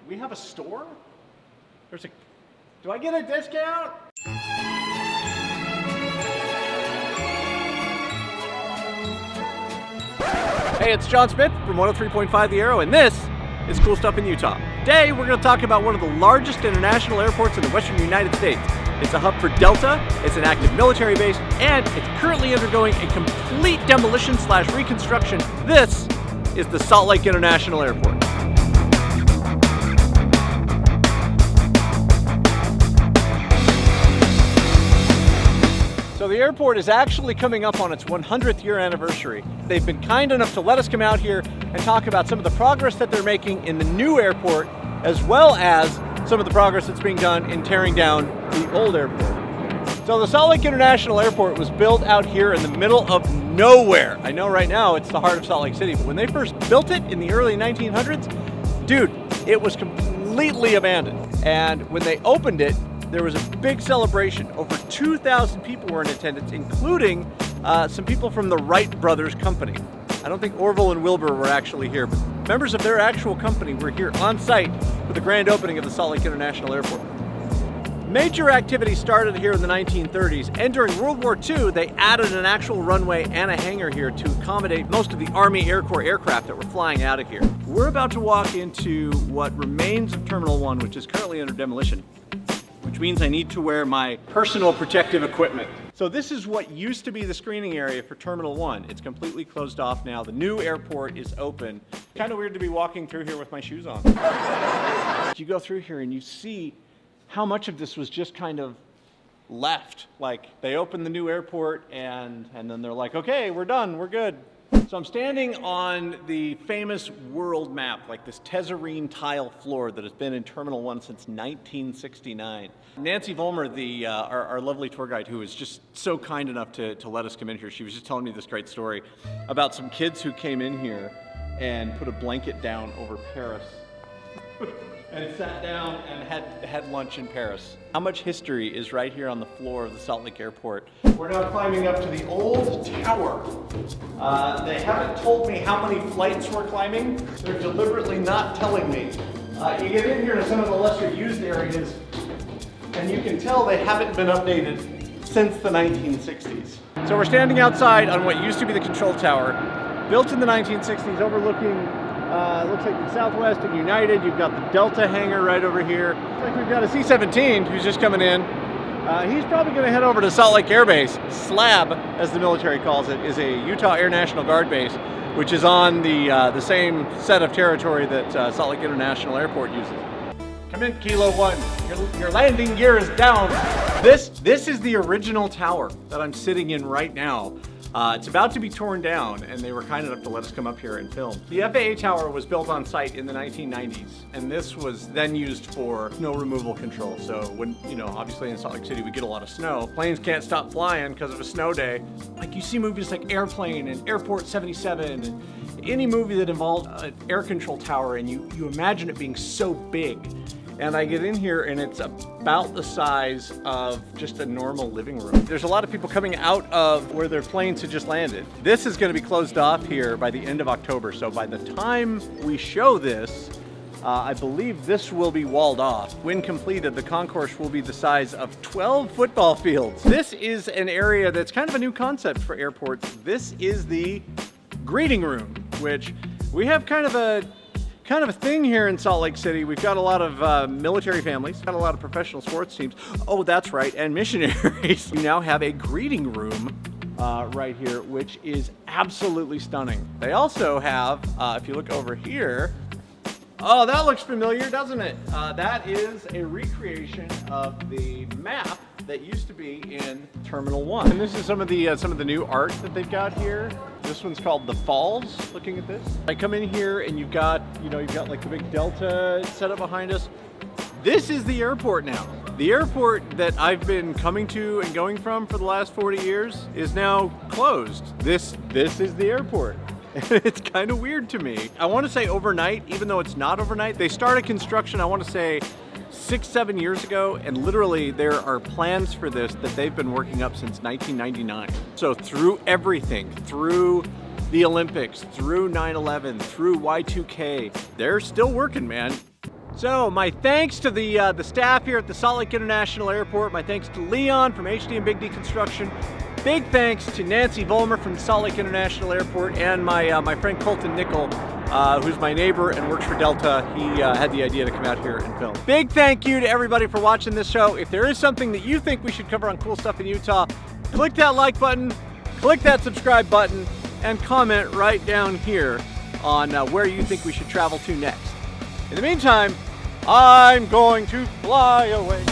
we have a store? Do I get a discount? Hey, it's Jon Smith from 103.5 The Arrow, and this is Cool Stuff in Utah. Today, we're going to talk about one of the largest international airports in the western United States. It's a hub for Delta, it's an active military base, and it's currently undergoing a complete demolition/reconstruction. This is the Salt Lake International Airport. So the airport is actually coming up on its 100th year anniversary. They've been kind enough to let us come out here and talk about some of the progress that they're making in the new airport, as well as some of the progress that's being done in tearing down the old airport. So the Salt Lake International Airport was built out here in the middle of nowhere. I know right now it's the heart of Salt Lake City, but when they first built it in the early 1900s, dude, it was completely abandoned. And when they opened it, there was a big celebration. Over 2,000 people were in attendance, including some people from the Wright Brothers company. I don't think Orville and Wilbur were actually here, but members of their actual company were here on site for the grand opening of the Salt Lake International Airport. Major activity started here in the 1930s, and during World War II, they added an actual runway and a hangar here to accommodate most of the Army Air Corps aircraft that were flying out of here. We're about to walk into what remains of Terminal 1, which is currently under demolition, which means I need to wear my personal protective equipment. So this is what used to be the screening area for Terminal 1. It's completely closed off now. The new airport is open. Kind of weird to be walking through here with my shoes on. You go through here and you see how much of this was just kind of left. Like they opened the new airport and then they're like, okay, we're done, we're good. So I'm standing on the famous world map, like this Tezzerine tile floor that has been in Terminal 1 since 1969. Nancy Vollmer, our lovely tour guide, who was just so kind enough to let us come in here, she was just telling me this great story about some kids who came in here and put a blanket down over Paris and sat down and had lunch in Paris. How much history is right here on the floor of the Salt Lake Airport. We're now climbing up to the old tower. They haven't told me how many flights we're climbing. They're deliberately not telling me. You get in here to some of the lesser used areas, and you can tell they haven't been updated since the 1960s. So we're standing outside on what used to be the control tower, built in the 1960s, overlooking looks like the Southwest and United. You've got the Delta hangar right over here. Looks like we've got a C-17 who's just coming in. He's probably going to head over to Salt Lake Air Base. SLAB, as the military calls it, is a Utah Air National Guard base, which is on the same set of territory that Salt Lake International Airport uses. Come in, Kilo 1. Your landing gear is down. This is the original tower that I'm sitting in right now. It's about to be torn down, and they were kind enough to let us come up here and film. The FAA tower was built on site in the 1990s, and this was then used for snow removal control. So when, obviously in Salt Lake City we get a lot of snow. Planes can't stop flying because of a snow day. Like you see movies like Airplane and Airport 77, and any movie that involves an air control tower, and you imagine it being so big. And I get in here and it's about the size of just a normal living room. There's a lot of people coming out of where their planes had just landed. This is going to be closed off here by the end of October. So by the time we show this, I believe this will be walled off. When completed, the concourse will be the size of 12 football fields. This is an area that's kind of a new concept for airports. This is the greeting room, which we have kind of a thing here in Salt Lake City. We've got a lot of military families, got a lot of professional sports teams. Oh, that's right, and missionaries. We now have a greeting room right here, which is absolutely stunning. They also have, if you look over here, oh, that looks familiar, doesn't it? That is a recreation of the map that used to be in Terminal 1. And this is some of the new art that they've got here. This one's called The Falls, looking at this. I come in here and you've got like the big Delta set up behind us. This is the airport now. The airport that I've been coming to and going from for the last 40 years is now closed. This is the airport. It's kind of weird to me. I want to say overnight, even though it's not overnight. They started construction, I want to say 6-7 years ago, and literally there are plans for this that they've been working up since 1999. So through everything, through the Olympics, through 9/11, through Y2K, they're still working, man. So my thanks to the staff here at the Salt Lake International Airport. My thanks to Leon from HD and Big D Construction. Big thanks to Nancy Vollmer from Salt Lake International Airport, and my friend Colton Nickel, who's my neighbor and works for Delta. He had the idea to come out here and film. Big thank you to everybody for watching this show. If there is something that you think we should cover on cool stuff in Utah, click that like button, click that subscribe button, and comment right down here on where you think we should travel to next. In the meantime, I'm going to fly away,